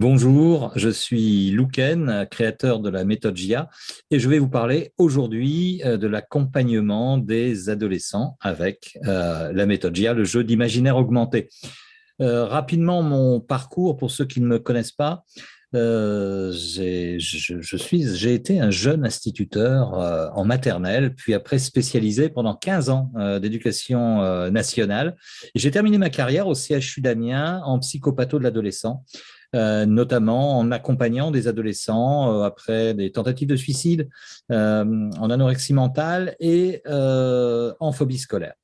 Bonjour, je suis Louken, créateur de la méthode JIA, et je vais vous parler aujourd'hui de l'accompagnement des adolescents avec la méthode JIA, le jeu d'imaginaire augmenté. Rapidement, mon parcours, pour ceux qui ne me connaissent pas, j'ai été un jeune instituteur en maternelle, puis après spécialisé pendant 15 ans d'éducation nationale. Et j'ai terminé ma carrière au CHU d'Amiens en psychopatho de l'adolescent, notamment en accompagnant des adolescents après des tentatives de suicide, en anorexie mentale et en phobie scolaire.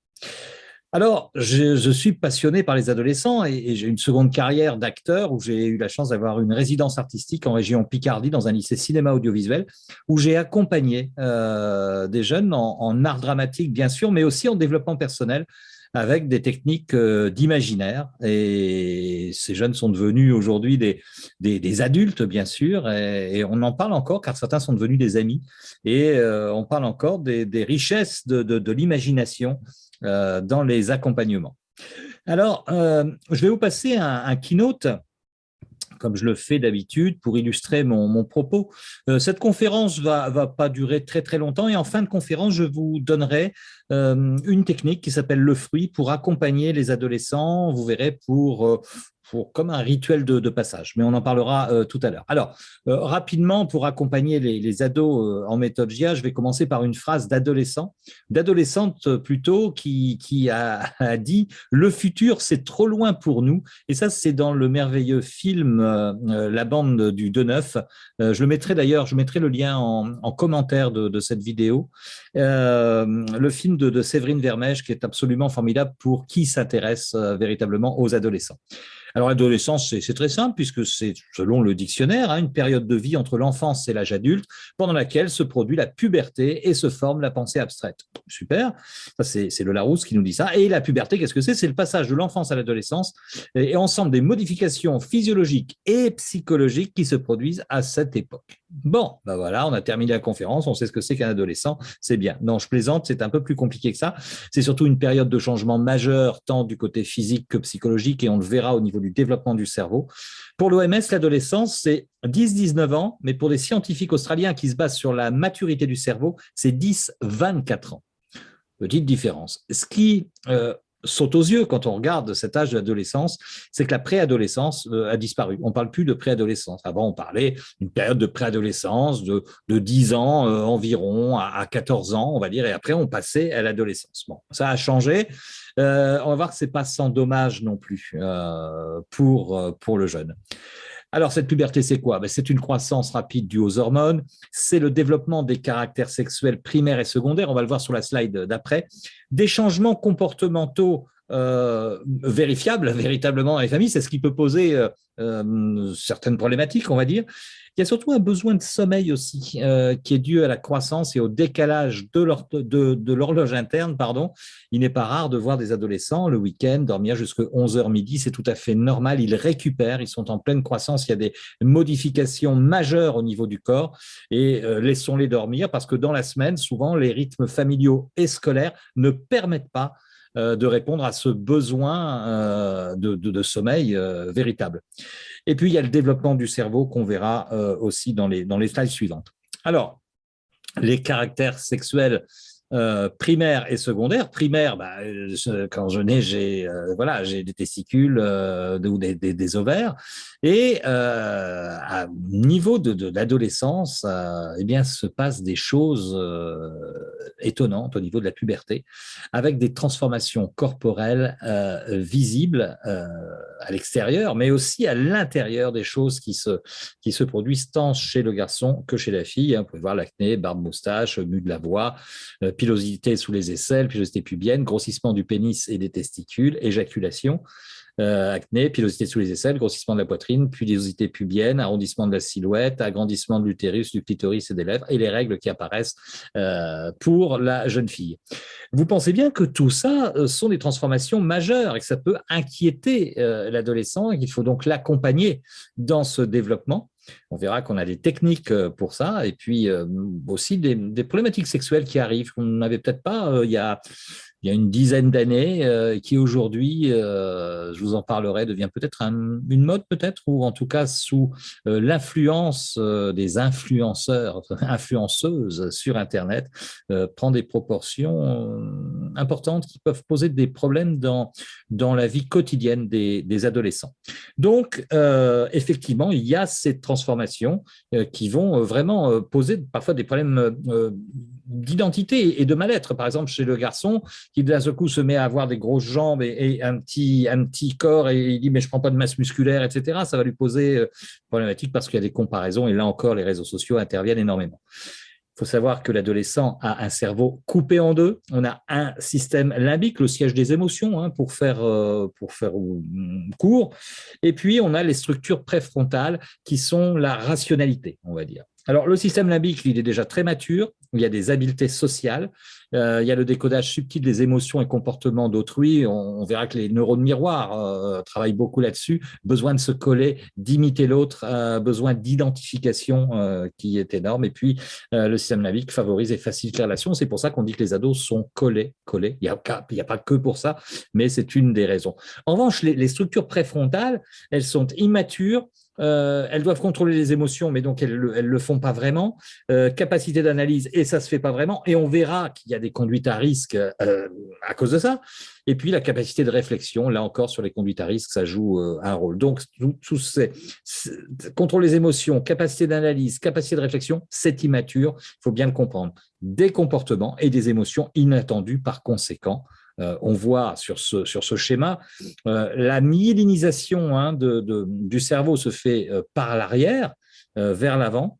Alors, je suis passionné par les adolescents et j'ai une seconde carrière d'acteur où j'ai eu la chance d'avoir une résidence artistique en région Picardie dans un lycée cinéma audiovisuel où j'ai accompagné des jeunes en art dramatique, bien sûr, mais aussi en développement personnel avec des techniques d'imaginaire. Et ces jeunes sont devenus aujourd'hui des adultes, bien sûr, et on en parle encore car certains sont devenus des amis. Et on parle encore des richesses de l'imagination dans les accompagnements. Alors, je vais vous passer un keynote comme je le fais d'habitude, pour illustrer mon propos. Cette conférence va pas durer très très longtemps et en fin de conférence, je vous donnerai une technique qui s'appelle le fruit pour accompagner les adolescents, vous verrez, comme un rituel de passage, mais on en parlera tout à l'heure. Alors, rapidement, pour accompagner les ados en méthode JIA, je vais commencer par une phrase d'adolescente plutôt, qui a dit « Le futur, c'est trop loin pour nous ». Et ça, c'est dans le merveilleux film La bande du 2-9. Je le mettrai d'ailleurs, je mettrai le lien en commentaire de cette vidéo. Le film de Séverine Vermège, qui est absolument formidable pour qui s'intéresse véritablement aux adolescents. Alors, l'adolescence, c'est très simple, puisque c'est, selon le dictionnaire, une période de vie entre l'enfance et l'âge adulte, pendant laquelle se produit la puberté et se forme la pensée abstraite. Super, ça c'est le Larousse qui nous dit ça. Et la puberté, qu'est-ce que c'est? C'est le passage de l'enfance à l'adolescence et ensemble des modifications physiologiques et psychologiques qui se produisent à cette époque. Bon, ben voilà, on a terminé la conférence, on sait ce que c'est qu'un adolescent, c'est bien. Non, je plaisante, c'est un peu plus compliqué que ça. C'est surtout une période de changement majeur, tant du côté physique que psychologique, et on le verra au niveau du développement du cerveau. Pour l'OMS, l'adolescence, c'est 10-19 ans, mais pour des scientifiques australiens qui se basent sur la maturité du cerveau, c'est 10-24 ans. Petite différence. Ce qui saute aux yeux quand on regarde cet âge de l'adolescence, c'est que la préadolescence a disparu. On ne parle plus de préadolescence. Avant, on parlait d'une période de préadolescence de 10 ans environ à 14 ans, on va dire, et après, on passait à l'adolescence. Bon, ça a changé. On va voir que ce n'est pas sans dommage non plus pour le jeune. Alors, cette puberté, c'est quoi? C'est une croissance rapide due aux hormones, c'est le développement des caractères sexuels primaires et secondaires, on va le voir sur la slide d'après, des changements comportementaux vérifiables véritablement dans les familles, c'est ce qui peut poser certaines problématiques, on va dire. Il y a surtout un besoin de sommeil aussi qui est dû à la croissance et au décalage de l'horloge interne. Pardon. Il n'est pas rare de voir des adolescents le week-end dormir jusqu'à 11h midi. C'est tout à fait normal. Ils récupèrent, ils sont en pleine croissance. Il y a des modifications majeures au niveau du corps et laissons-les dormir parce que dans la semaine, souvent, les rythmes familiaux et scolaires ne permettent pas de répondre à ce besoin de sommeil véritable. Et puis, il y a le développement du cerveau qu'on verra aussi dans les slides suivantes. Alors, les caractères sexuels primaires et secondaires. Primaire, quand je nais, j'ai des testicules ou des ovaires. Et à niveau de l'adolescence, eh bien, se passent des choses étonnantes au niveau de la puberté, avec des transformations corporelles visibles à l'extérieur, mais aussi à l'intérieur, des choses qui se produisent tant chez le garçon que chez la fille. Vous pouvez voir l'acné, barbe, moustache, mue de la voix, pilosité sous les aisselles, pilosité pubienne, grossissement du pénis et des testicules, éjaculation, acné, pilosité sous les aisselles, grossissement de la poitrine, pilosité pubienne, arrondissement de la silhouette, agrandissement de l'utérus, du clitoris et des lèvres, et les règles qui apparaissent pour la jeune fille. Vous pensez bien que tout ça sont des transformations majeures et que ça peut inquiéter l'adolescent et qu'il faut donc l'accompagner dans ce développement. On verra qu'on a des techniques pour ça et puis aussi des problématiques sexuelles qui arrivent qu'on n'avait peut-être pas il y il y a une dizaine d'années, qui aujourd'hui, je vous en parlerai, devient peut-être une mode peut-être, ou en tout cas sous l'influence des influenceurs, influenceuses sur Internet, prend des proportions importantes qui peuvent poser des problèmes dans la vie quotidienne des adolescents. Donc, effectivement, il y a ces transformations qui vont vraiment poser parfois des problèmes d'identité et de mal-être. Par exemple, chez le garçon, qui d'un seul coup se met à avoir des grosses jambes et un petit corps, et il dit mais je prends pas de masse musculaire, etc. Ça va lui poser problématique parce qu'il y a des comparaisons, et là encore, les réseaux sociaux interviennent énormément. Il faut savoir que l'adolescent a un cerveau coupé en deux. On a un système limbique, le siège des émotions, hein, pour faire court. Et puis, on a les structures préfrontales qui sont la rationalité, on va dire. Alors, le système limbique, il est déjà très mature. Il y a des habiletés sociales. Il y a le décodage subtil des émotions et comportements d'autrui. On verra que les neurones miroirs travaillent beaucoup là-dessus. Besoin de se coller, d'imiter l'autre, besoin d'identification qui est énorme. Et puis, le système limbique favorise et facilite les relations. C'est pour ça qu'on dit que les ados sont collés. Il n'y a pas que pour ça, mais c'est une des raisons. En revanche, les structures préfrontales, elles sont immatures. Elles doivent contrôler les émotions, mais donc elles le font pas vraiment. Capacité d'analyse, et ça se fait pas vraiment. Et on verra qu'il y a des conduites à risque à cause de ça. Et puis la capacité de réflexion, là encore sur les conduites à risque, ça joue un rôle. Donc tout contrôle les émotions, capacité d'analyse, capacité de réflexion, c'est immature. Il faut bien le comprendre. Des comportements et des émotions inattendues par conséquent. On voit sur ce schéma, la myélinisation du cerveau se fait par l'arrière, vers l'avant.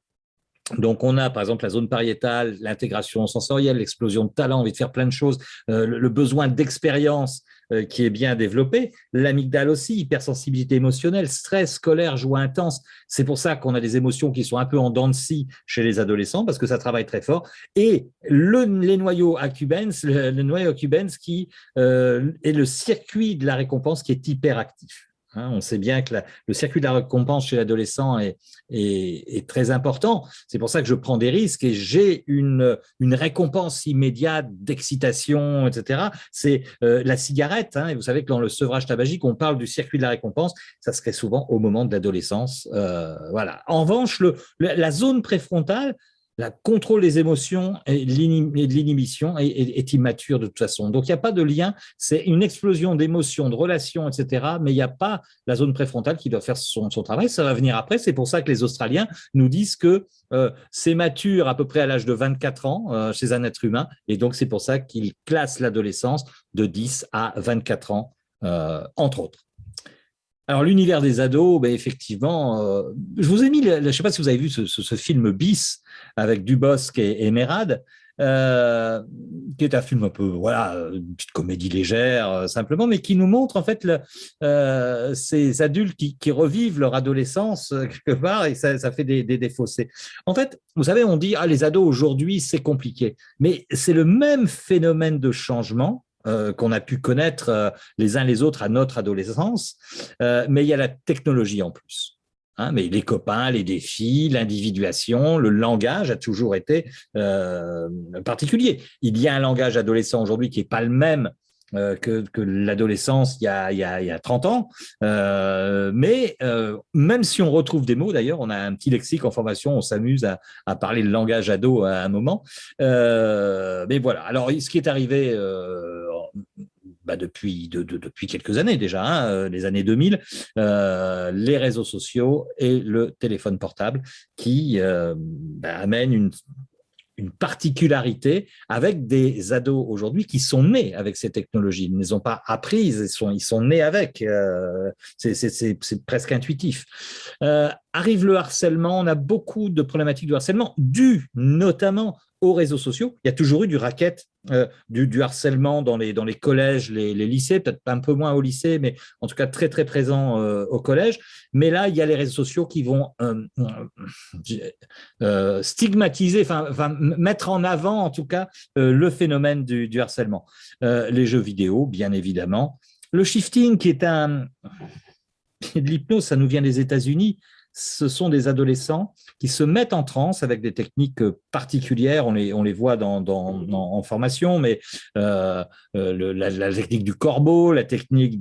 Donc, on a par exemple la zone pariétale, l'intégration sensorielle, l'explosion de talent, envie de faire plein de choses, le besoin d'expérience qui est bien développé, l'amygdale aussi, hypersensibilité émotionnelle, stress, colère, joie intense. C'est pour ça qu'on a des émotions qui sont un peu en dents de scie chez les adolescents parce que ça travaille très fort. Et les noyaux accumbens, le noyau accumbens qui est le circuit de la récompense qui est hyperactif. On sait bien que le circuit de la récompense chez l'adolescent est très important. C'est pour ça que je prends des risques et j'ai une récompense immédiate d'excitation, etc. C'est la cigarette. Et vous savez que dans le sevrage tabagique, on parle du circuit de la récompense. Ça se crée souvent au moment de l'adolescence. Voilà. En revanche, la zone préfrontale, le contrôle des émotions et de l'inhibition est immature de toute façon. Donc, il n'y a pas de lien. C'est une explosion d'émotions, de relations, etc. Mais il n'y a pas la zone préfrontale qui doit faire son travail. Ça va venir après. C'est pour ça que les Australiens nous disent que c'est mature à peu près à l'âge de 24 ans chez un être humain. Et donc, c'est pour ça qu'ils classent l'adolescence de 10 à 24 ans, entre autres. Alors, l'univers des ados, ben, effectivement, je vous ai mis, je ne sais pas si vous avez vu ce film Bis avec Dubosc et Merad, qui est un film un peu, voilà, une petite comédie légère, simplement, mais qui nous montre en fait ces adultes qui revivent leur adolescence quelque part, et ça fait des fossés. En fait, vous savez, on dit, les ados aujourd'hui, c'est compliqué, mais c'est le même phénomène de changement qu'on a pu connaître les uns les autres à notre adolescence, mais il y a la technologie en plus. Mais les copains, les défis, l'individuation, le langage a toujours été particulier. Il y a un langage adolescent aujourd'hui qui n'est pas le même que l'adolescence il y a 30 ans. Mais même si on retrouve des mots, d'ailleurs, on a un petit lexique en formation, on s'amuse à parler le langage ado à un moment. Mais voilà. Alors, ce qui est arrivé depuis quelques années déjà, les années 2000, les réseaux sociaux et le téléphone portable qui amènent une particularité avec des ados aujourd'hui qui sont nés avec ces technologies. Ils ne les ont pas apprises, ils sont nés avec. C'est presque intuitif. Arrive le harcèlement. On a beaucoup de problématiques de harcèlement dues notamment aux réseaux sociaux. Il y a toujours eu du racket, du harcèlement dans les collèges, les lycées, peut-être un peu moins au lycée, mais en tout cas très, très présent au collège. Mais là, il y a les réseaux sociaux qui vont stigmatiser, enfin mettre en avant, en tout cas, le phénomène du harcèlement. Les jeux vidéo, bien évidemment. Le shifting, qui est de l'hypnose, ça nous vient des États-Unis. ce sont des adolescents qui se mettent en transe avec des techniques particulières. On les voit en formation, mais la technique du corbeau, la technique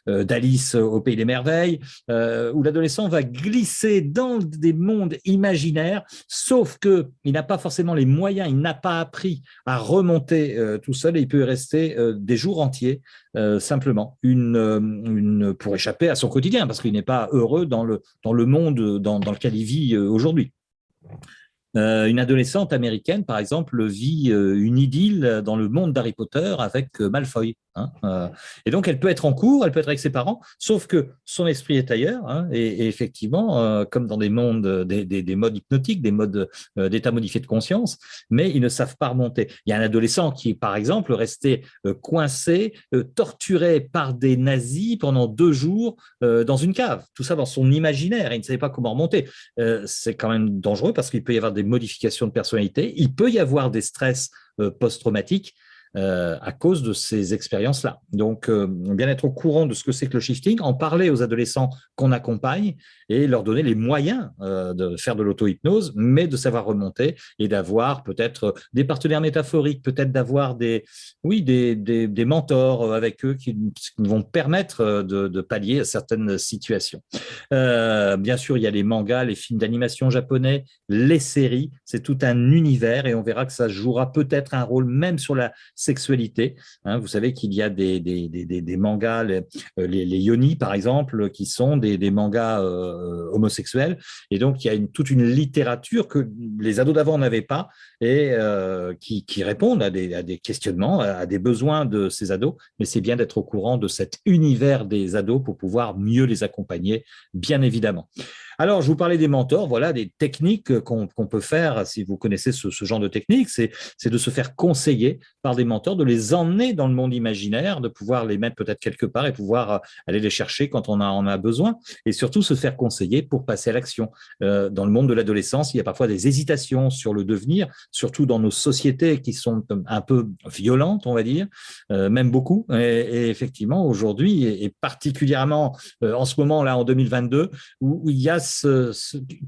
d'Alice au Pays des Merveilles, où l'adolescent va glisser dans des mondes imaginaires, sauf qu'il n'a pas forcément les moyens, il n'a pas appris à remonter tout seul et il peut y rester des jours entiers simplement pour échapper à son quotidien, parce qu'il n'est pas heureux dans le monde dans lequel il vit aujourd'hui. Une adolescente américaine, par exemple, vit une idylle dans le monde d'Harry Potter avec Malfoy. Et donc, elle peut être en cours, elle peut être avec ses parents, sauf que son esprit est ailleurs. Et effectivement, comme dans des mondes, des modes hypnotiques, des modes d'état modifié de conscience, mais ils ne savent pas remonter. Il y a un adolescent qui est, par exemple, resté coincé, torturé par des nazis pendant 2 jours dans une cave. Tout ça dans son imaginaire. Et il ne savait pas comment remonter. C'est quand même dangereux parce qu'il peut y avoir des modifications de personnalité. Il peut y avoir des stress post-traumatiques à cause de ces expériences-là. Donc, bien être au courant de ce que c'est que le shifting, en parler aux adolescents qu'on accompagne et leur donner les moyens de faire de l'auto-hypnose, mais de savoir remonter et d'avoir peut-être des partenaires métaphoriques, peut-être d'avoir des mentors avec eux qui vont permettre de pallier à certaines situations. Bien sûr, il y a les mangas, les films d'animation japonais, les séries, c'est tout un univers et on verra que ça jouera peut-être un rôle même sur la sexualité. Vous savez qu'il y a des mangas, les yoni par exemple, qui sont des mangas homosexuels. Et donc, il y a toute une littérature que les ados d'avant n'avaient pas et qui répondent à des questionnements, à des besoins de ces ados. Mais c'est bien d'être au courant de cet univers des ados pour pouvoir mieux les accompagner, bien évidemment. Alors, je vous parlais des mentors, voilà, des techniques qu'on peut faire, si vous connaissez ce genre de techniques, c'est de se faire conseiller par des mentors, de les emmener dans le monde imaginaire, de pouvoir les mettre peut-être quelque part et pouvoir aller les chercher quand on en a besoin, et surtout se faire conseiller pour passer à l'action. Dans le monde de l'adolescence, il y a parfois des hésitations sur le devenir, surtout dans nos sociétés qui sont un peu violentes, on va dire, même beaucoup, et effectivement, aujourd'hui, et particulièrement en ce moment, là, en 2022, où il y a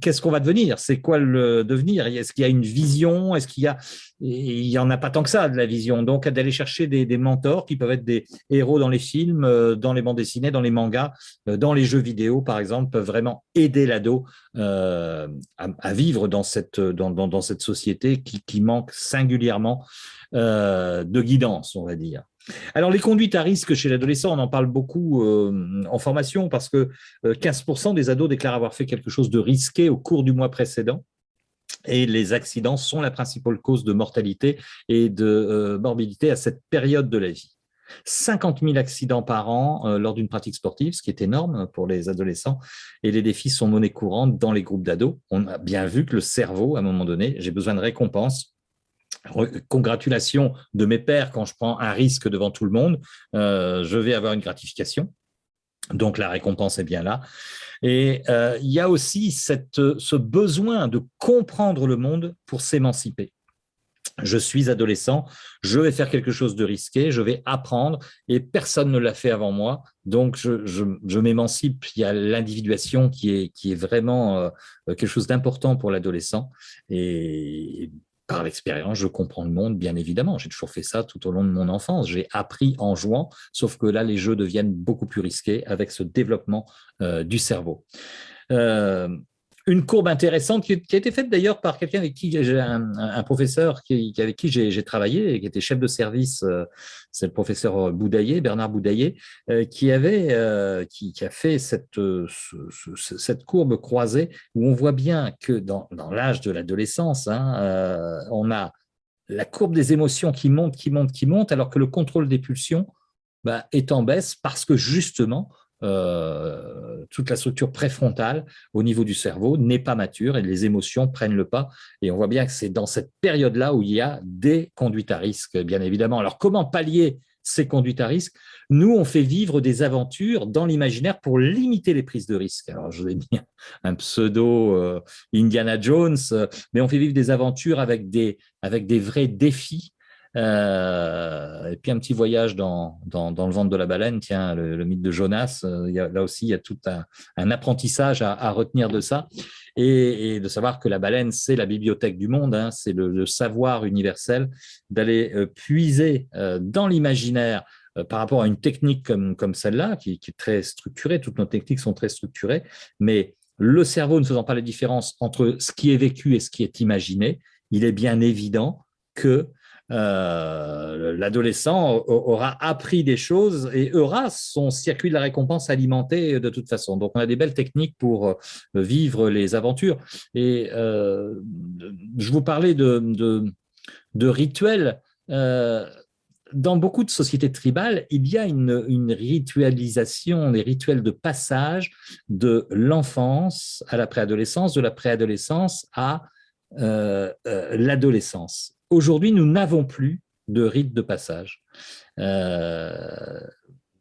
qu'est-ce qu'on va devenir? C'est quoi le devenir? Est-ce qu'il y a une vision? Est-ce qu'il y a... Il n'y en a pas tant que ça de la vision. Donc, d'aller chercher des mentors qui peuvent être des héros dans les films, dans les bandes dessinées, dans les mangas, dans les jeux vidéo, par exemple, peuvent vraiment aider l'ado à vivre dans cette société qui manque singulièrement de guidance, on va dire. Alors, les conduites à risque chez l'adolescent, on en parle beaucoup en formation parce que 15% des ados déclarent avoir fait quelque chose de risqué au cours du mois précédent. Et les accidents sont la principale cause de mortalité et de morbidité à cette période de la vie. 50 000 accidents par an lors d'une pratique sportive, ce qui est énorme pour les adolescents. Et les défis sont monnaie courante dans les groupes d'ados. On a bien vu que le cerveau, à un moment donné, j'ai besoin de récompense. Congratulations de mes pairs quand je prends un risque devant tout le monde, je vais avoir une gratification. Donc, la récompense est bien là. Et il y a aussi ce besoin de comprendre le monde pour s'émanciper. Je suis adolescent, je vais faire quelque chose de risqué, je vais apprendre et personne ne l'a fait avant moi. Donc, je m'émancipe. Il y a l'individuation qui est vraiment quelque chose d'important pour l'adolescent. Et par l'expérience, je comprends le monde, bien évidemment. J'ai toujours fait ça tout au long de mon enfance. J'ai appris en jouant, sauf que là, les jeux deviennent beaucoup plus risqués avec ce développement du cerveau. Une courbe intéressante qui a été faite d'ailleurs par quelqu'un avec qui j'ai un professeur avec qui j'ai travaillé et qui était chef de service, c'est le professeur Boudaillé, Bernard Boudaillé, qui a fait cette courbe croisée où on voit bien que dans l'âge de l'adolescence, on a la courbe des émotions qui monte, qui monte, qui monte, alors que le contrôle des pulsions est en baisse parce que justement, toute la structure préfrontale au niveau du cerveau n'est pas mature et les émotions prennent le pas. Et on voit bien que c'est dans cette période-là où il y a des conduites à risque, bien évidemment. Alors, comment pallier ces conduites à risque? Nous, on fait vivre des aventures dans l'imaginaire pour limiter les prises de risque. Alors, je vous ai mis un pseudo Indiana Jones, mais on fait vivre des aventures avec des vrais défis Et puis un petit voyage dans le ventre de la baleine, tiens, le mythe de Jonas, là aussi, il y a tout un apprentissage à retenir de ça. Et de savoir que la baleine, c'est la bibliothèque du monde, hein, c'est le savoir universel, d'aller puiser dans l'imaginaire par rapport à une technique comme celle-là, qui est très structurée, toutes nos techniques sont très structurées, mais le cerveau ne faisant pas la différence entre ce qui est vécu et ce qui est imaginé, il est bien évident que l'adolescent aura appris des choses et aura son circuit de la récompense alimenté de toute façon. Donc, on a des belles techniques pour vivre les aventures. Et je vous parlais de rituels. Dans beaucoup de sociétés tribales, il y a une ritualisation, des rituels de passage de l'enfance à la préadolescence, de la préadolescence à l'adolescence. Aujourd'hui, nous n'avons plus de rite de passage.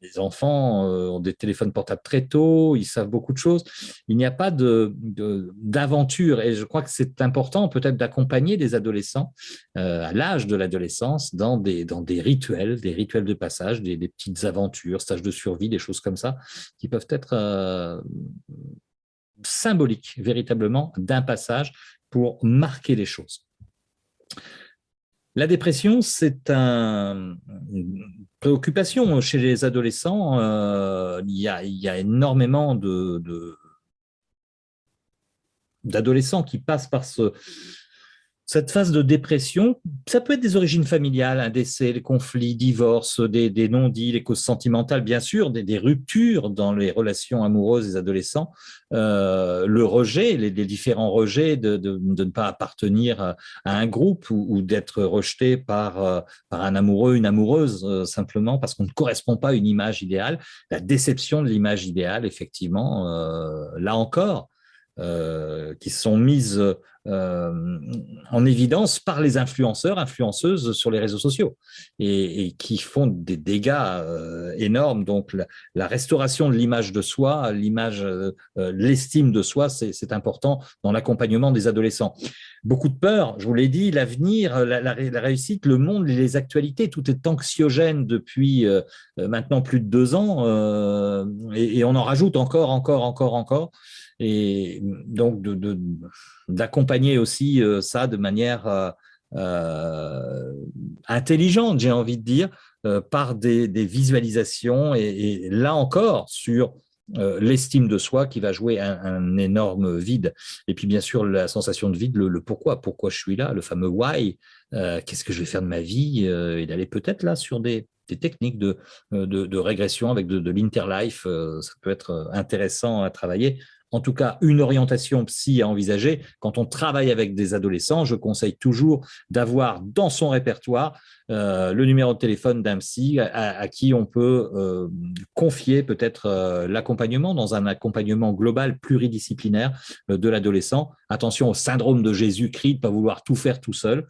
Les enfants ont des téléphones portables très tôt, ils savent beaucoup de choses. Il n'y a pas d'aventure et je crois que c'est important peut-être d'accompagner des adolescents à l'âge de l'adolescence dans des rituels de passage, des petites aventures, stages de survie, des choses comme ça qui peuvent être symboliques véritablement d'un passage pour marquer les choses. La dépression, c'est une préoccupation chez les adolescents. Il y a énormément d'adolescents qui passent par cette phase de dépression. Ça peut être des origines familiales, un décès, des conflits, divorces, des non-dits, les causes sentimentales, bien sûr, des ruptures dans les relations amoureuses des adolescents, le rejet, les différents rejets de ne pas appartenir à un groupe ou d'être rejeté par un amoureux, une amoureuse, simplement parce qu'on ne correspond pas à une image idéale. La déception de l'image idéale, effectivement, là encore, qui sont mises en évidence par les influenceurs, influenceuses sur les réseaux sociaux et qui font des dégâts énormes. Donc, la restauration de l'image de soi, l'estime de soi, c'est important dans l'accompagnement des adolescents. Beaucoup de peur, je vous l'ai dit, l'avenir, la réussite, le monde, les actualités, tout est anxiogène depuis maintenant plus de 2 ans et on en rajoute encore. Et donc, d'accompagner aussi ça de manière intelligente, j'ai envie de dire, par des visualisations et là encore sur l'estime de soi qui va jouer un énorme vide. Et puis, bien sûr, la sensation de vide, le pourquoi je suis là, le fameux why, qu'est-ce que je vais faire de ma vie, et d'aller peut-être là sur des techniques de régression avec de l'interlife, ça peut être intéressant à travailler. En tout cas, une orientation psy à envisager. Quand on travaille avec des adolescents, je conseille toujours d'avoir dans son répertoire le numéro de téléphone d'un psy à qui on peut confier peut-être l'accompagnement dans un accompagnement global pluridisciplinaire de l'adolescent. Attention au syndrome de Jésus-Christ, de ne pas vouloir tout faire tout seul.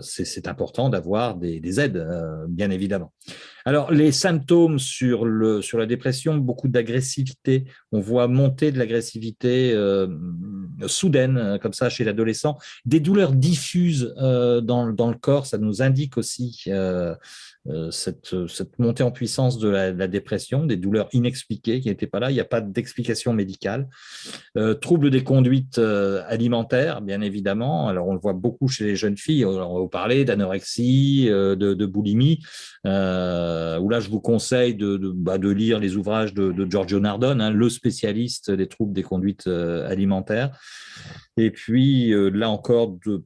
C'est important d'avoir des aides, bien évidemment. Alors, les symptômes sur la dépression, beaucoup d'agressivité. On voit monter de l'agressivité soudaine, comme ça, chez l'adolescent. Des douleurs diffuses dans le corps, ça nous indique aussi cette montée en puissance de la dépression, des douleurs inexpliquées qui n'étaient pas là. Il n'y a pas d'explication médicale. Troubles des conduites alimentaires, bien évidemment. Alors, on le voit beaucoup chez les jeunes filles. On va vous parler d'anorexie, de boulimie. Où là, je vous conseille de lire les ouvrages de Giorgio Nardone, hein, le spécialiste des troubles des conduites alimentaires. Et puis, là encore, de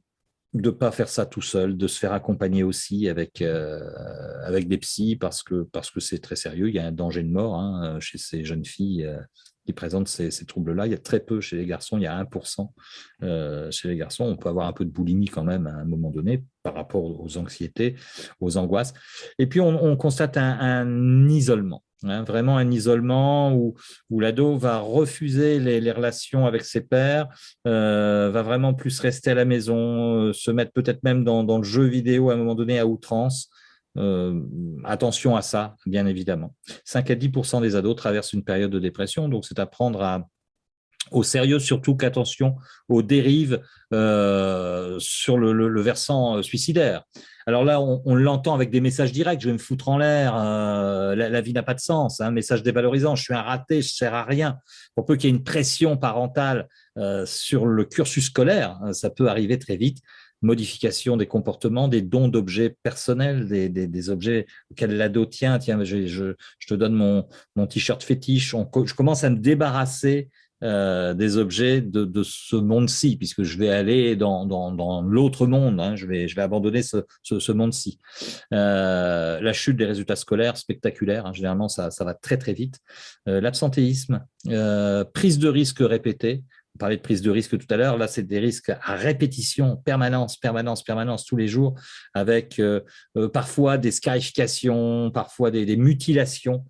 ne pas faire ça tout seul, de se faire accompagner aussi avec des psys parce que c'est très sérieux. Il y a un danger de mort chez ces jeunes filles qui présentent ces troubles-là. Il y a très peu chez les garçons, il y a 1% chez les garçons. On peut avoir un peu de boulimie quand même à un moment donné par rapport aux anxiétés, aux angoisses. Et puis, on constate un isolement. Vraiment un isolement où l'ado va refuser les relations avec ses pairs, va vraiment plus rester à la maison, se mettre peut-être même dans le jeu vidéo à un moment donné à outrance. Attention à ça, bien évidemment. 5 à 10% des ados traversent une période de dépression, donc c'est à prendre au sérieux, surtout qu'attention aux dérives sur le versant suicidaire. Alors là, on l'entend avec des messages directs, je vais me foutre en l'air, la vie n'a pas de sens, un message dévalorisant, je suis un raté, je ne sers à rien. Pour peu qu'il y ait une pression parentale sur le cursus scolaire, ça peut arriver très vite. Modification des comportements, des dons d'objets personnels, des objets auxquels l'ado tient. Tiens, je te donne mon t-shirt fétiche. Je commence à me débarrasser des objets de ce monde-ci, puisque je vais aller dans l'autre monde, hein, je vais abandonner ce monde-ci. La chute des résultats scolaires, spectaculaire, hein, généralement ça va très très vite. L'absentéisme, prise de risque répétée. On parlait de prise de risque tout à l'heure, là c'est des risques à répétition, permanence, tous les jours, avec parfois des scarifications, parfois des mutilations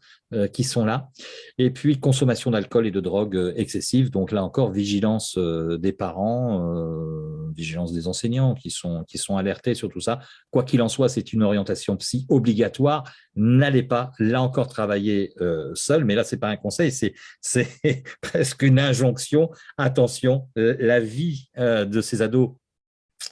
qui sont là. Et puis, consommation d'alcool et de drogue excessive. Donc là encore, vigilance des parents, vigilance des enseignants qui sont alertés sur tout ça. Quoi qu'il en soit, c'est une orientation psy obligatoire. N'allez pas, là encore, travailler seul. Mais là, ce n'est pas un conseil, c'est presque une injonction. Attention, la vie de ces ados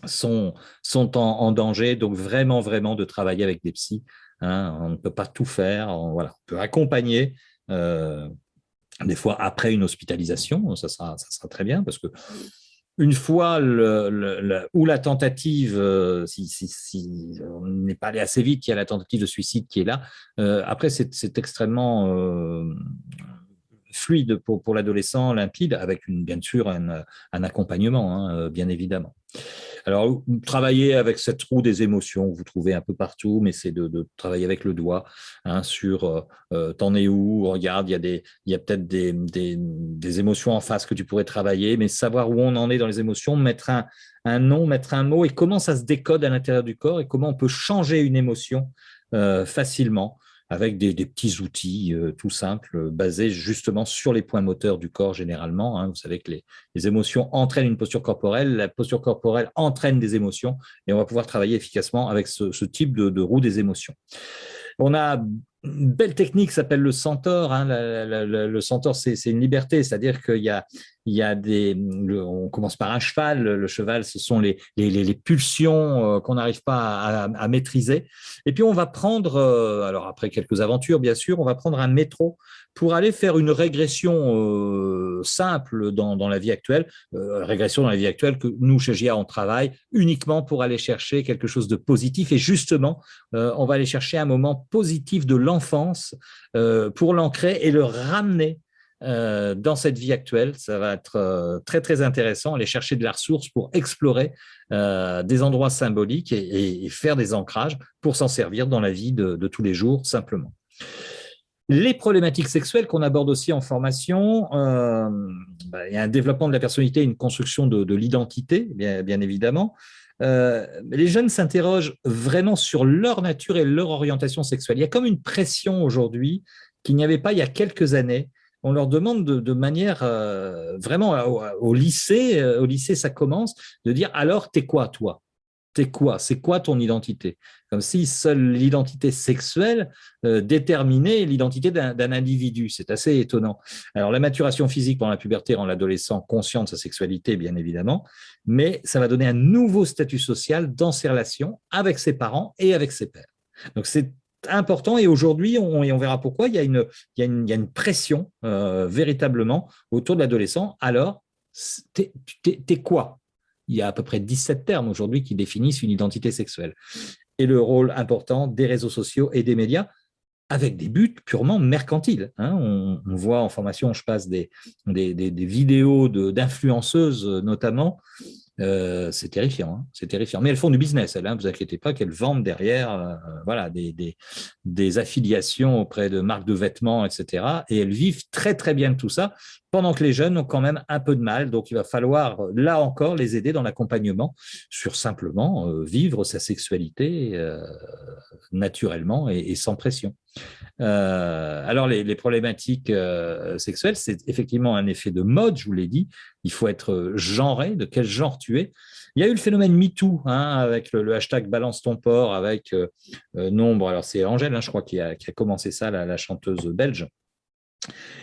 sont en danger. Donc, vraiment, vraiment, de travailler avec des psys. Hein, on ne peut pas tout faire. On peut accompagner, des fois après une hospitalisation, ça sera très bien, parce que une fois où la tentative, si on n'est pas allé assez vite, il y a la tentative de suicide qui est là, après c'est extrêmement fluide pour l'adolescent, limpide, avec bien sûr un accompagnement, hein, bien évidemment. Alors, travailler avec cette roue des émotions que vous trouvez un peu partout, mais c'est de travailler avec le doigt, hein, sur t'en es où, regarde, il y a peut-être des émotions en face que tu pourrais travailler, mais savoir où on en est dans les émotions, mettre un nom, mettre un mot, et comment ça se décode à l'intérieur du corps, et comment on peut changer une émotion facilement, avec des petits outils tout simples, basés justement sur les points moteurs du corps généralement. Hein. Vous savez que les émotions entraînent une posture corporelle, la posture corporelle entraîne des émotions, et on va pouvoir travailler efficacement avec ce type de roue des émotions. On a une belle technique qui s'appelle le centaure. Hein. Le centaure, c'est une liberté, c'est-à-dire qu'il y a on commence par un cheval. Le cheval, ce sont les pulsions qu'on n'arrive pas à maîtriser. Et puis, on va prendre, alors après quelques aventures, bien sûr, on va prendre un métro pour aller faire une régression simple dans la vie actuelle. Régression dans la vie actuelle que nous, chez GIA, on travaille uniquement pour aller chercher quelque chose de positif. Et justement, on va aller chercher un moment positif de l'enfance pour l'ancrer et le ramener dans cette vie actuelle. Ça va être très, très intéressant, aller chercher de la ressource pour explorer des endroits symboliques et faire des ancrages pour s'en servir dans la vie de tous les jours, simplement. Les problématiques sexuelles qu'on aborde aussi en formation, il y a un développement de la personnalité, une construction de l'identité, bien évidemment. Les jeunes s'interrogent vraiment sur leur nature et leur orientation sexuelle. Il y a comme une pression aujourd'hui qu'il n'y avait pas il y a quelques années. On leur demande de manière vraiment au lycée, ça commence, de dire alors, t'es quoi toi? T'es quoi? C'est quoi ton identité? Comme si seule l'identité sexuelle déterminait l'identité d'un individu. C'est assez étonnant. Alors, la maturation physique pendant la puberté rend l'adolescent conscient de sa sexualité, bien évidemment, mais ça va donner un nouveau statut social dans ses relations avec ses parents et avec ses pairs. Donc, c'est important, et aujourd'hui, on verra pourquoi, il y a une pression véritablement autour de l'adolescent. Alors, t'es quoi? Il y a à peu près 17 termes aujourd'hui qui définissent une identité sexuelle. Et le rôle important des réseaux sociaux et des médias, avec des buts purement mercantiles. Hein. On voit en formation, je passe des vidéos d'influenceuses notamment. C'est terrifiant, hein, c'est terrifiant. Mais elles font du business, elles, hein, vous inquiétez pas, qu'elles vendent derrière des affiliations auprès de marques de vêtements, etc. Et elles vivent très, très bien de tout ça, pendant que les jeunes ont quand même un peu de mal. Donc, il va falloir, là encore, les aider dans l'accompagnement sur simplement vivre sa sexualité naturellement et sans pression. Alors, les problématiques sexuelles, c'est effectivement un effet de mode, je vous l'ai dit. Il faut être genré, de quel genre tu es. Il y a eu le phénomène MeToo, hein, avec le hashtag Balance ton porc, avec nombre, alors c'est Angèle, hein, je crois, qui a commencé ça, la chanteuse belge,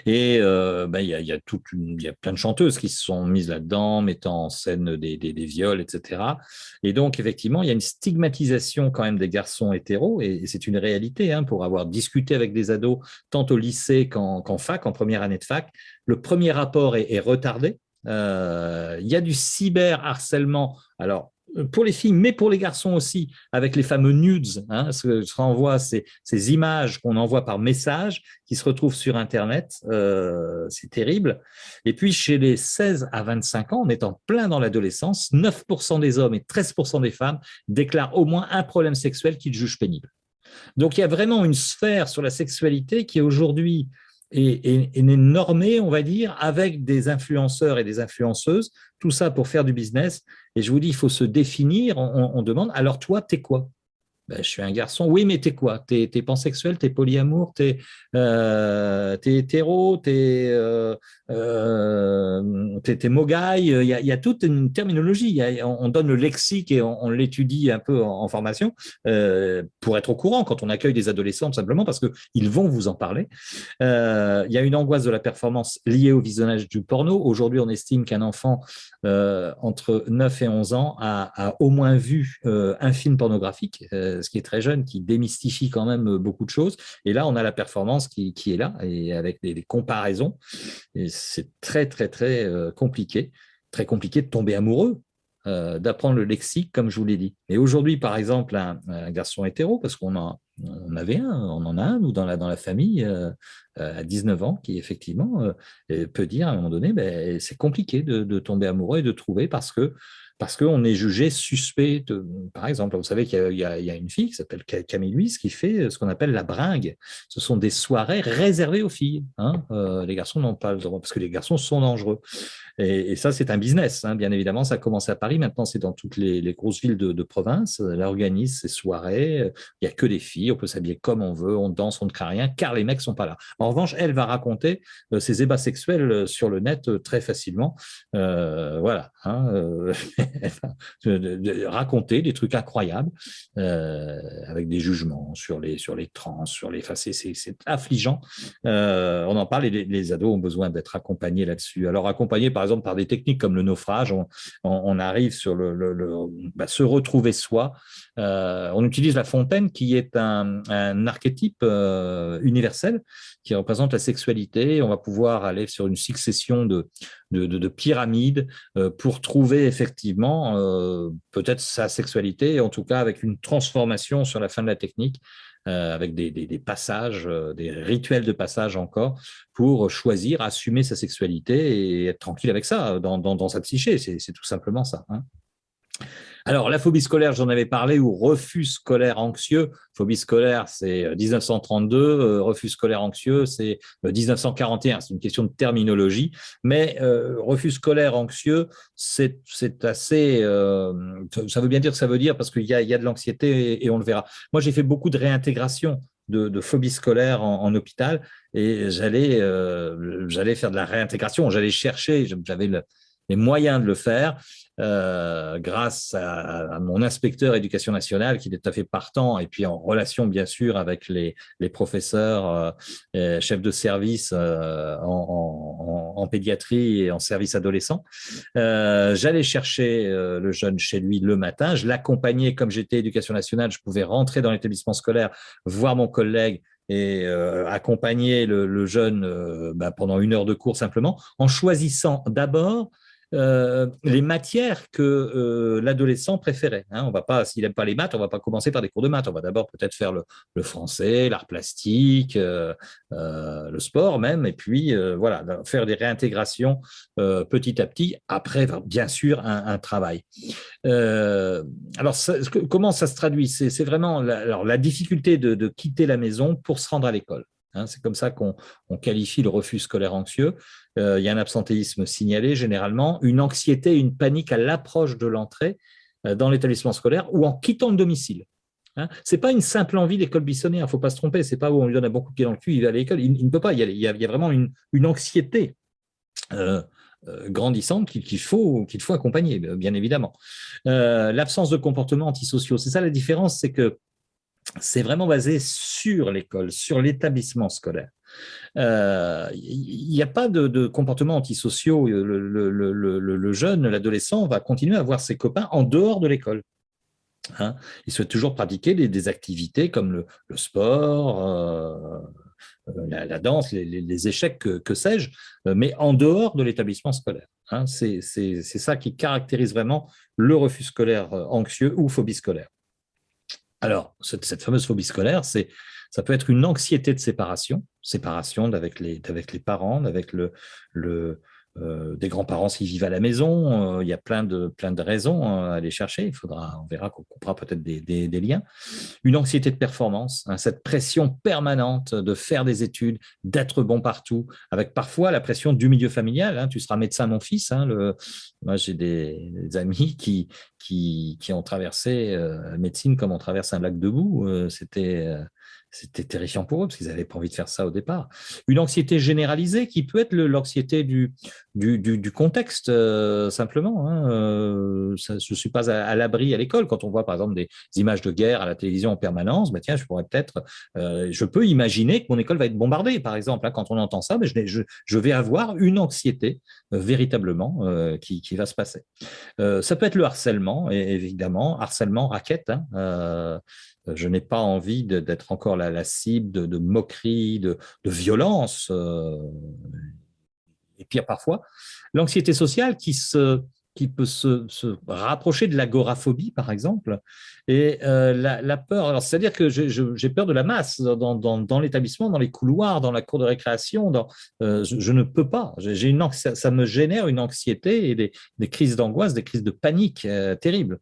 Et il y a il y a plein de chanteuses qui se sont mises là-dedans, mettant en scène des viols, etc. Et donc, effectivement, il y a une stigmatisation quand même des garçons hétéros, et c'est une réalité, hein, pour avoir discuté avec des ados, tant au lycée qu'en fac, en première année de fac. Le premier rapport est retardé. Il y a du cyberharcèlement. Alors, pour les filles, mais pour les garçons aussi, avec les fameux nudes, hein, ce qu'on envoie, ces images qu'on envoie par message qui se retrouvent sur Internet. C'est terrible. Et puis, chez les 16 à 25 ans, en étant plein dans l'adolescence, 9% des hommes et 13% des femmes déclarent au moins un problème sexuel qu'ils jugent pénible. Donc, il y a vraiment une sphère sur la sexualité qui aujourd'hui est normée, on va dire, avec des influenceurs et des influenceuses, tout ça pour faire du business. Et je vous dis, il faut se définir. On demande, alors toi, t'es quoi? Ben, je suis un garçon. Oui, mais t'es quoi? T'es pansexuel, t'es polyamour, t'es hétéro, t'es mogaï. Il y a toute une terminologie. On donne le lexique et on l'étudie un peu en formation pour être au courant quand on accueille des adolescents, tout simplement parce qu'ils vont vous en parler. Il y a une angoisse de la performance liée au visionnage du porno. Aujourd'hui, on estime qu'un enfant entre 9 et 11 ans a au moins vu un film pornographique, ce qui est très jeune, qui démystifie quand même beaucoup de choses. Et là, on a la performance qui est là, et avec des comparaisons. Et c'est très, très, très compliqué. Très compliqué de tomber amoureux, d'apprendre le lexique, comme je vous l'ai dit. Et aujourd'hui, par exemple, un garçon hétéro, parce on avait on en a un, nous, dans la famille, à 19 ans, qui effectivement peut dire à un moment donné, ben, c'est compliqué de tomber amoureux et de trouver parce qu'on est jugé suspect. Par exemple, vous savez qu'il y a une fille qui s'appelle Camille Louise qui fait ce qu'on appelle la bringue. Ce sont des soirées réservées aux filles, hein. Les garçons n'ont pas le droit parce que les garçons sont dangereux. Et ça, c'est un business, hein, bien évidemment. Ça a commencé à Paris. Maintenant, c'est dans toutes les grosses villes de province. Elle organise ces soirées. Il n'y a que des filles. On peut s'habiller comme on veut. On danse, on ne craint rien, car les mecs sont pas là. En revanche, elle va raconter ses ébats sexuels sur le net très facilement. Voilà. Hein, raconter des trucs incroyables avec des jugements sur les trans, Enfin, c'est affligeant. On en parle et les ados ont besoin d'être accompagnés là-dessus. Alors, accompagnés, par exemple, par des techniques comme le naufrage, on arrive sur se retrouver soi. On utilise la fontaine, qui est un archétype universel qui représente la sexualité. On va pouvoir aller sur une succession de pyramides pour trouver effectivement peut-être sa sexualité, en tout cas avec une transformation sur la fin de la technique, avec des passages, des rituels de passage encore, pour choisir, assumer sa sexualité et être tranquille avec ça, dans sa psyché. C'est tout simplement ça, hein. Alors, la phobie scolaire, j'en avais parlé, ou refus scolaire anxieux. Phobie scolaire, c'est 1932. Refus scolaire anxieux, c'est 1941. C'est une question de terminologie. Mais refus scolaire anxieux, c'est assez... ça veut bien dire ce que ça veut dire, parce qu'il y a de l'anxiété, et on le verra. Moi, j'ai fait beaucoup de réintégration de phobie scolaire en hôpital, et j'allais faire de la réintégration. J'allais chercher, j'avais les moyens de le faire, grâce à mon inspecteur éducation nationale qui est tout à fait partant, et puis en relation bien sûr avec les professeurs, chefs de service en pédiatrie et en service adolescent. J'allais chercher le jeune chez lui le matin, je l'accompagnais. Comme j'étais éducation nationale, je pouvais rentrer dans l'établissement scolaire, voir mon collègue et accompagner le jeune pendant 1 heure de cours, simplement en choisissant d'abord les matières que l'adolescent préférait, hein. On va pas, s'il n'aime pas les maths, on va pas commencer par des cours de maths. On va d'abord peut-être faire le français, l'art plastique, le sport même, et puis voilà, faire des réintégrations petit à petit. Après, bien sûr, un travail. Alors, comment ça se traduit? C'est vraiment la difficulté de quitter la maison pour se rendre à l'école. Hein, c'est comme ça qu'on qualifie le refus scolaire anxieux. Il y a un absentéisme signalé généralement, une anxiété et une panique à l'approche de l'entrée dans l'établissement scolaire ou en quittant le domicile. Hein, ce n'est pas une simple envie d'école buissonnière, il ne faut pas se tromper. Ce n'est pas où on lui donne un bon coup de pied dans le cul, il va à l'école. Il ne peut pas y aller. Il y a vraiment une anxiété grandissante qu'il faut accompagner, bien évidemment. L'absence de comportements antisociaux, c'est ça la différence, c'est que c'est vraiment basé sur l'école, sur l'établissement scolaire. Il n'y a pas de comportement antisociaux. Le jeune, l'adolescent va continuer à voir ses copains en dehors de l'école. Hein. Il souhaite toujours pratiquer des activités comme le sport, la danse, les échecs, que sais-je, mais en dehors de l'établissement scolaire. Hein. C'est ça qui caractérise vraiment le refus scolaire anxieux ou phobie scolaire. Alors, cette fameuse phobie scolaire, ça peut être une anxiété de séparation avec les parents, avec des grands-parents s'ils vivent à la maison. Il y a plein de raisons à aller chercher. On verra qu'on coupera peut-être des liens. Une anxiété de performance, hein, cette pression permanente de faire des études, d'être bon partout, avec parfois la pression du milieu familial. Hein. Tu seras médecin, mon fils. Hein, moi, j'ai des amis qui ont traversé la médecine comme on traverse un lac de boue. C'était terrifiant pour eux parce qu'ils n'avaient pas envie de faire ça au départ. Une anxiété généralisée qui peut être l'anxiété du contexte, simplement. Hein. Je ne suis pas à l'abri à l'école. Quand on voit, par exemple, des images de guerre à la télévision en permanence, tiens, je peux imaginer que mon école va être bombardée, par exemple. Hein. Quand on entend ça, je vais avoir une anxiété véritablement qui va se passer. Ça peut être le harcèlement, évidemment, harcèlement, raquette. Hein. Je n'ai pas envie d'être encore la cible de moqueries, de violence. Et pire parfois, l'anxiété sociale qui peut se rapprocher de l'agoraphobie, par exemple, et la peur. Alors, c'est-à-dire que j'ai peur de la masse dans l'établissement, dans les couloirs, dans la cour de récréation. Je ne peux pas. Ça me génère une anxiété et des crises d'angoisse, des crises de panique terribles.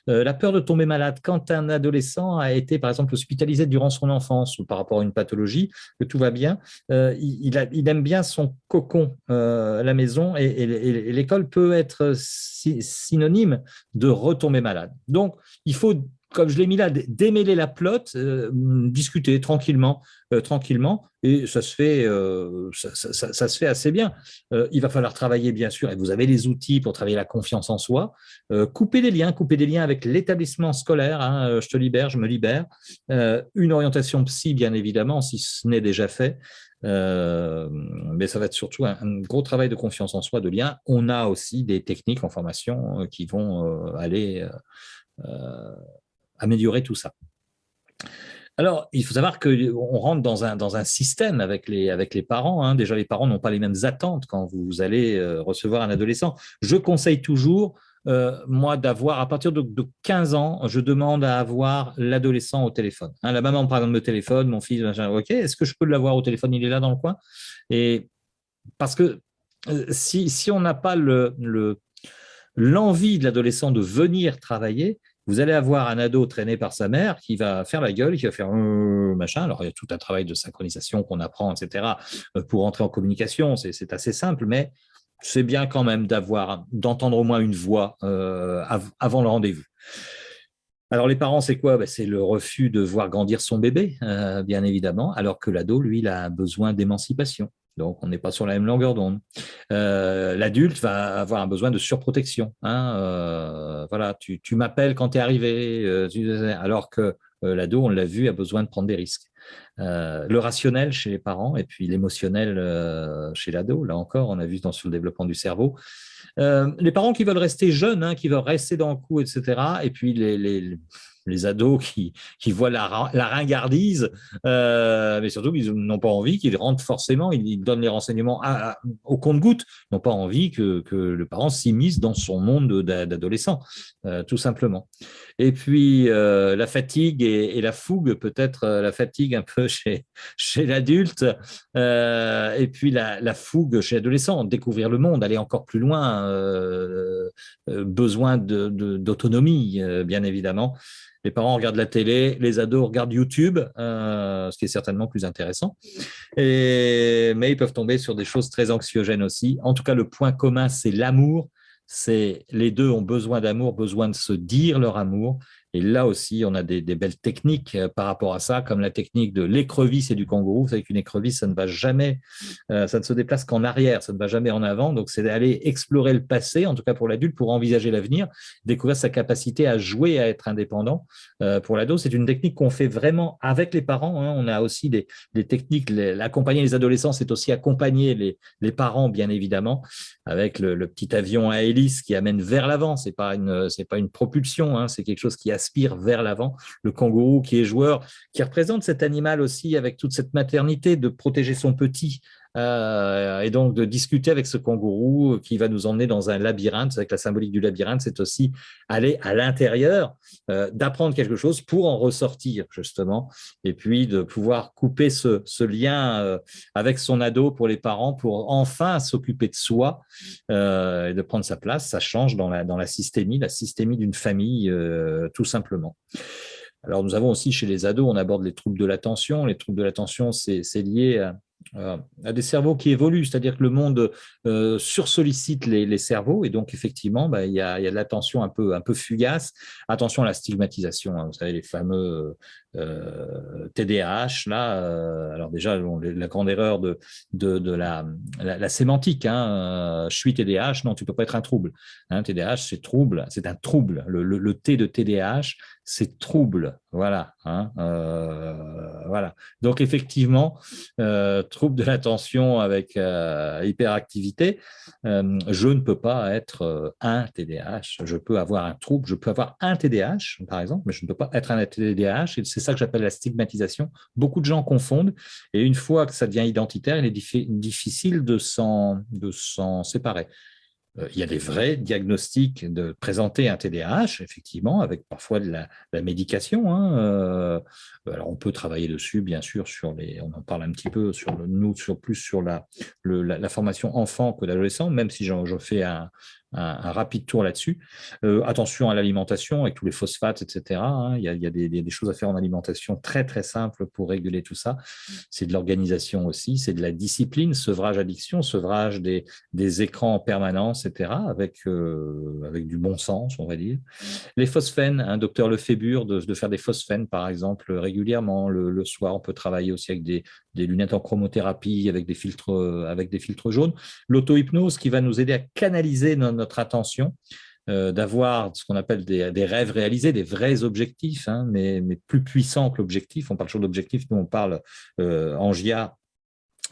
La peur de tomber malade. Quand un adolescent a été, par exemple, hospitalisé durant son enfance ou par rapport à une pathologie, que tout va bien, il aime bien son cocon à la maison et l'école peut être synonyme de retomber malade. Donc, il faut, comme je l'ai mis là, démêler la plotte, discuter tranquillement, et ça se fait, ça se fait assez bien. Il va falloir travailler, bien sûr, et vous avez les outils pour travailler la confiance en soi, couper des liens avec l'établissement scolaire, hein, je te libère, je me libère, une orientation psy, bien évidemment, si ce n'est déjà fait. Mais ça va être surtout un gros travail de confiance en soi, de lien. On a aussi des techniques en formation qui vont aller améliorer tout ça. Alors, il faut savoir qu'on rentre dans un système avec les parents. Hein. Déjà, les parents n'ont pas les mêmes attentes quand vous allez recevoir un adolescent. Je conseille toujours, moi, d'avoir, à partir de 15 ans, je demande à avoir l'adolescent au téléphone. Hein, la maman, par exemple, me téléphone, mon fils, machin, OK, est-ce que je peux l'avoir au téléphone? Il est là dans le coin. Et parce que si on n'a pas l'envie de l'adolescent de venir travailler, vous allez avoir un ado traîné par sa mère qui va faire la gueule, qui va faire machin. Alors, il y a tout un travail de synchronisation qu'on apprend, etc., pour entrer en communication. C'est assez simple, mais c'est bien quand même d'entendre au moins une voix avant le rendez-vous. Alors, les parents, c'est quoi? C'est le refus de voir grandir son bébé, bien évidemment, alors que l'ado, lui, il a besoin d'émancipation. Donc, on n'est pas sur la même longueur d'onde. L'adulte va avoir un besoin de surprotection. Hein, voilà, tu m'appelles quand tu es arrivé, alors que l'ado, on l'a vu, a besoin de prendre des risques. Le rationnel chez les parents et puis l'émotionnel chez l'ado. Là encore, on a vu sur le développement du cerveau. Les parents qui veulent rester jeunes, hein, qui veulent rester dans le coup, etc. Et puis les ados qui voient la ringardise, mais surtout ils n'ont pas envie qu'ils rentrent forcément, ils donnent les renseignements au compte-gouttes, ils n'ont pas envie que le parent s'immisce dans son monde d'adolescent, tout simplement. Et puis la fatigue et la fougue, peut-être la fatigue un peu chez l'adulte, et puis la fougue chez l'adolescent, découvrir le monde, aller encore plus loin, besoin d'autonomie, bien évidemment. Les parents regardent la télé, les ados regardent YouTube, ce qui est certainement plus intéressant. Mais ils peuvent tomber sur des choses très anxiogènes aussi. En tout cas, le point commun, c'est l'amour. Les deux ont besoin d'amour, besoin de se dire leur amour. Et là aussi, on a des belles techniques par rapport à ça, comme la technique de l'écrevisse et du kangourou. Vous savez qu'une écrevisse, ça ne va jamais, ça ne se déplace qu'en arrière, ça ne va jamais en avant. Donc, c'est d'aller explorer le passé, en tout cas pour l'adulte, pour envisager l'avenir, découvrir sa capacité à jouer, à être indépendant. Pour l'ado, c'est une technique qu'on fait vraiment avec les parents. Hein. On a aussi des techniques. Accompagner les adolescents, c'est aussi accompagner les parents, bien évidemment, avec le petit avion à hélice qui amène vers l'avant. C'est pas une propulsion, hein, c'est quelque chose qui aspire vers l'avant. Le kangourou qui est joueur, qui représente cet animal aussi avec toute cette maternité de protéger son petit. Et donc de discuter avec ce kangourou qui va nous emmener dans un labyrinthe. Avec la symbolique du labyrinthe, c'est aussi aller à l'intérieur, d'apprendre quelque chose pour en ressortir justement, et puis de pouvoir couper ce lien avec son ado pour les parents, pour enfin s'occuper de soi et de prendre sa place. Ça change dans la systémie d'une famille, tout simplement. Alors, nous avons aussi chez les ados, on aborde les troubles de l'attention. Les troubles de l'attention, c'est lié à des cerveaux qui évoluent, c'est-à-dire que le monde sursollicite les cerveaux, et donc effectivement, il y a de l'attention un peu fugace. Attention à la stigmatisation, hein, vous savez, les fameux TDAH, là, alors déjà, la grande erreur de la sémantique, hein, je suis TDAH, non, tu peux pas être un trouble. Hein, TDAH, c'est trouble, c'est un trouble. Le T de TDAH, c'est trouble, voilà. Hein, voilà. Donc effectivement, trouble de l'attention avec hyperactivité, je ne peux pas être un TDAH. Je peux avoir un trouble, je peux avoir un TDAH, par exemple, mais je ne peux pas être un TDAH. Et c'est ça que j'appelle la stigmatisation. Beaucoup de gens confondent. Et une fois que ça devient identitaire, il est difficile de s'en séparer. Il y a des vrais diagnostics de présenter un TDAH, effectivement, avec parfois de la médication. Hein. Alors, on peut travailler dessus, bien sûr, on en parle un petit peu, plus sur la formation enfant que l'adolescent, même si je fais un rapide tour là-dessus. Attention à l'alimentation avec tous les phosphates, etc. Hein. Il y a des choses à faire en alimentation très, très simples pour réguler tout ça. C'est de l'organisation aussi, c'est de la discipline, sevrage addiction, sevrage des écrans en permanence, etc., avec du bon sens, on va dire. Les phosphènes, un docteur Lefébure, de faire des phosphènes, par exemple, régulièrement. Le soir, on peut travailler aussi avec des lunettes en chromothérapie, avec des filtres jaunes. L'auto-hypnose qui va nous aider à canaliser notre attention, d'avoir ce qu'on appelle des rêves réalisés, des vrais objectifs, hein, mais plus puissants que l'objectif. On parle toujours d'objectifs, nous on parle en GIA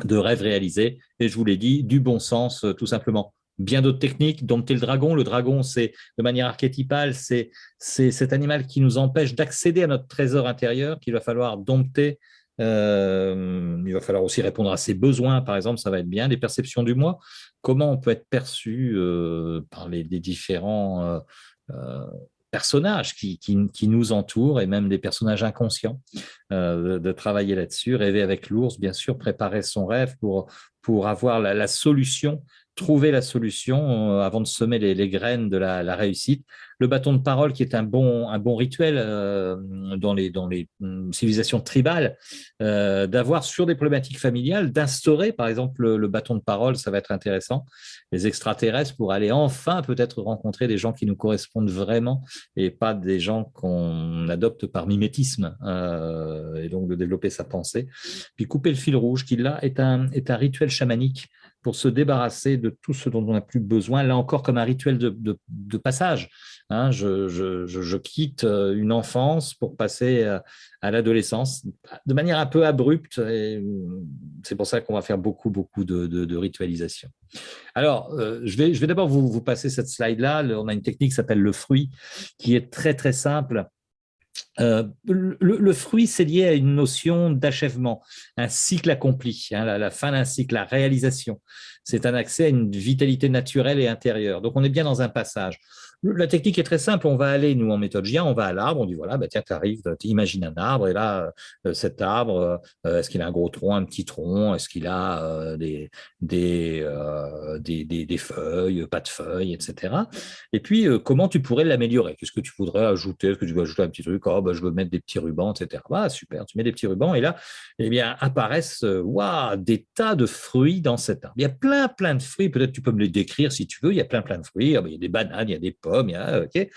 de rêves réalisés, et je vous l'ai dit, du bon sens, tout simplement. Bien d'autres techniques, dompter le dragon. Le dragon, c'est de manière archétypale, c'est cet animal qui nous empêche d'accéder à notre trésor intérieur, qu'il va falloir dompter. Il va falloir aussi répondre à ses besoins, par exemple, ça va être bien. Les perceptions du moi, comment on peut être perçu par les différents personnages qui nous entourent, et même des personnages inconscients, de travailler là-dessus, rêver avec l'ours, bien sûr, préparer son rêve pour avoir la solution, trouver la solution avant de semer les graines de la réussite. Le bâton de parole qui est un bon rituel dans les civilisations tribales, d'avoir sur des problématiques familiales, d'instaurer par exemple le bâton de parole, ça va être intéressant. Les extraterrestres, pour aller enfin peut-être rencontrer des gens qui nous correspondent vraiment, et pas des gens qu'on adopte par mimétisme, et donc de développer sa pensée. Puis couper le fil rouge, qui là est un rituel chamanique pour se débarrasser de tout ce dont on n'a plus besoin, là encore comme un rituel de passage. Hein, je quitte une enfance pour passer à l'adolescence de manière un peu abrupte, et c'est pour ça qu'on va faire beaucoup de ritualisation. Alors, je vais d'abord vous passer cette slide-là. On a une technique qui s'appelle le fruit, qui est très très simple. Le fruit, c'est lié à une notion d'achèvement, un cycle accompli, hein, la fin d'un cycle, la réalisation. C'est un accès à une vitalité naturelle et intérieure. Donc, on est bien dans un passage. La technique est très simple. On va aller, nous, en méthode GIA, on va à l'arbre, on dit, voilà, tiens, tu arrives, tu imagines un arbre, et là, cet arbre, est-ce qu'il a un gros tronc, un petit tronc, est-ce qu'il a des feuilles, pas de feuilles, etc. Et puis, comment tu pourrais l'améliorer? Qu'est-ce que tu voudrais ajouter? Est-ce que tu veux ajouter un petit truc, oh, bah, je veux mettre des petits rubans, etc. Ah, super, tu mets des petits rubans et là, eh bien, apparaissent des tas de fruits dans cet arbre. Il y a plein de fruits, peut-être tu peux me les décrire si tu veux, il y a plein de fruits, il y a des bananes, il y a des pommes, ok. Et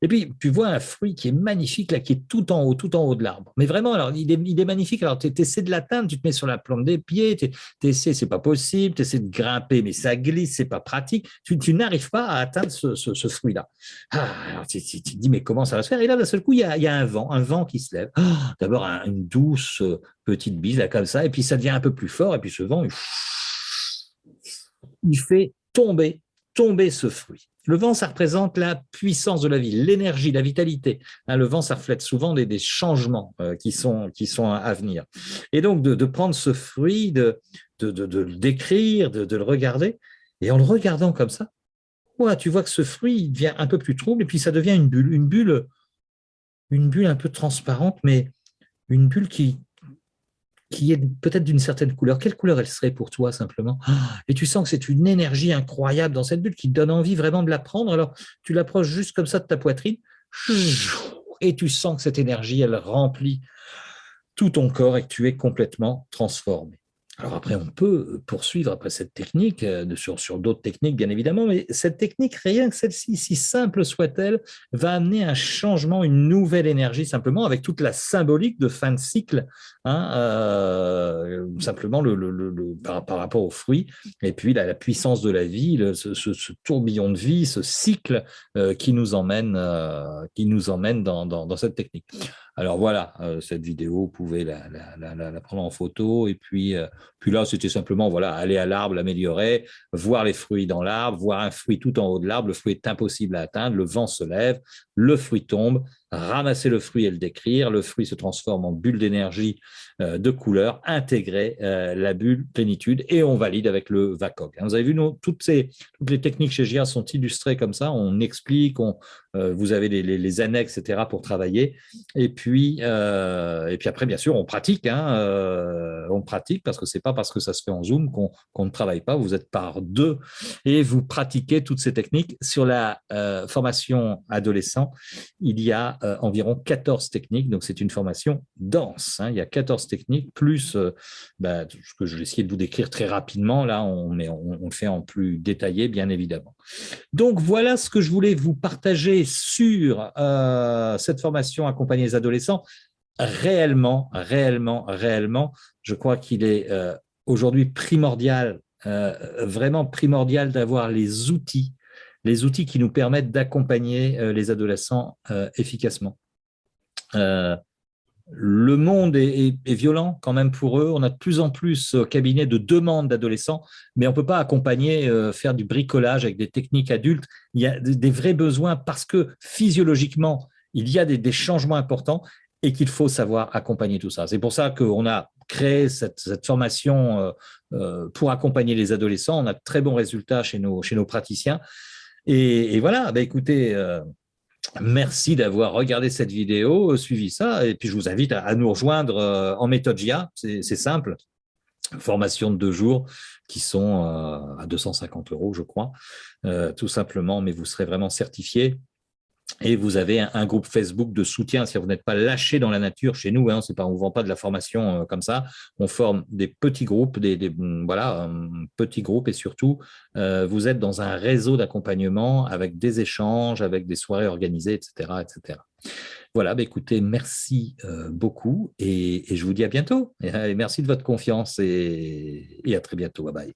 puis, tu vois un fruit qui est magnifique, là, qui est tout en haut de l'arbre. Mais vraiment, alors, il est magnifique, alors tu essaies de l'atteindre, tu te mets sur la plante des pieds, tu essaies, c'est pas possible, tu essaies de grimper, mais ça glisse, c'est pas pratique, tu n'arrives pas à atteindre ce fruit-là. Alors tu te dis, mais comment ça va se faire? Et là, d'un seul coup, il y a un vent qui se lève. D'abord, une douce petite bise, là, comme ça, et puis ça devient un peu plus fort, et puis ce vent, il fait tomber ce fruit. Le vent, ça représente la puissance de la vie, l'énergie, la vitalité. Le vent, ça reflète souvent des changements qui sont à venir. Et donc, de prendre ce fruit, de le décrire, de le regarder, et en le regardant comme ça, ouais, tu vois que ce fruit il devient un peu plus trouble, et puis ça devient une bulle un peu transparente, mais une bulle qui est peut-être d'une certaine couleur. Quelle couleur elle serait pour toi, simplement? Et tu sens que c'est une énergie incroyable dans cette bulle qui te donne envie vraiment de la prendre. Alors, tu l'approches juste comme ça de ta poitrine et tu sens que cette énergie, elle remplit tout ton corps et que tu es complètement transformé. Alors après, on peut poursuivre après cette technique, sur d'autres techniques, bien évidemment, mais cette technique, rien que celle-ci, si simple soit-elle, va amener un changement, une nouvelle énergie, simplement avec toute la symbolique de fin de cycle, simplement par rapport aux fruits, et puis la puissance de la vie, ce tourbillon de vie, ce cycle qui nous emmène dans cette technique. Alors voilà, cette vidéo, vous pouvez la prendre en photo et puis là, c'était simplement voilà, aller à l'arbre, l'améliorer, voir les fruits dans l'arbre, voir un fruit tout en haut de l'arbre, le fruit est impossible à atteindre, le vent se lève, le fruit tombe, ramasser le fruit et le décrire, le fruit se transforme en bulle d'énergie de couleur, intégrer la bulle plénitude et on valide avec le VACOG. Vous avez vu, toutes les techniques chez GIA sont illustrées comme ça, on explique, vous avez les annexes, etc. pour travailler. Et puis après, bien sûr, on pratique. On pratique parce que c'est pas parce que ça se fait en Zoom qu'on ne travaille pas. Vous êtes par deux et vous pratiquez toutes ces techniques. Sur la formation adolescent, il y a environ 14 techniques. Donc, c'est une formation dense. Il y a 14 techniques plus ce que je vais essayer de vous décrire très rapidement. Là, on le fait en plus détaillé, bien évidemment. Donc, voilà ce que je voulais vous partager sur cette formation accompagner les adolescents. Réellement, je crois qu'il est aujourd'hui primordial, vraiment primordial d'avoir les outils qui nous permettent d'accompagner les adolescents efficacement. Le monde est violent quand même pour eux. On a de plus en plus au cabinet de demandes d'adolescents, mais on ne peut pas accompagner, faire du bricolage avec des techniques adultes. Il y a des vrais besoins parce que physiologiquement, il y a des changements importants et qu'il faut savoir accompagner tout ça. C'est pour ça qu'on a créé cette formation pour accompagner les adolescents. On a de très bons résultats chez nos praticiens. Et voilà, écoutez, merci d'avoir regardé cette vidéo, suivi ça, et puis je vous invite à nous rejoindre en méthode GIA, c'est simple, formation de 2 jours qui sont à 250 €, je crois, tout simplement, mais vous serez vraiment certifié. Et vous avez un groupe Facebook de soutien si vous n'êtes pas lâché dans la nature chez nous. C'est pas, on ne vend pas de la formation comme ça. On forme des petits groupes, petits groupes et surtout, vous êtes dans un réseau d'accompagnement avec des échanges, avec des soirées organisées, etc. etc. Voilà, écoutez, merci beaucoup et je vous dis à bientôt. Et merci de votre confiance et à très bientôt. Bye bye.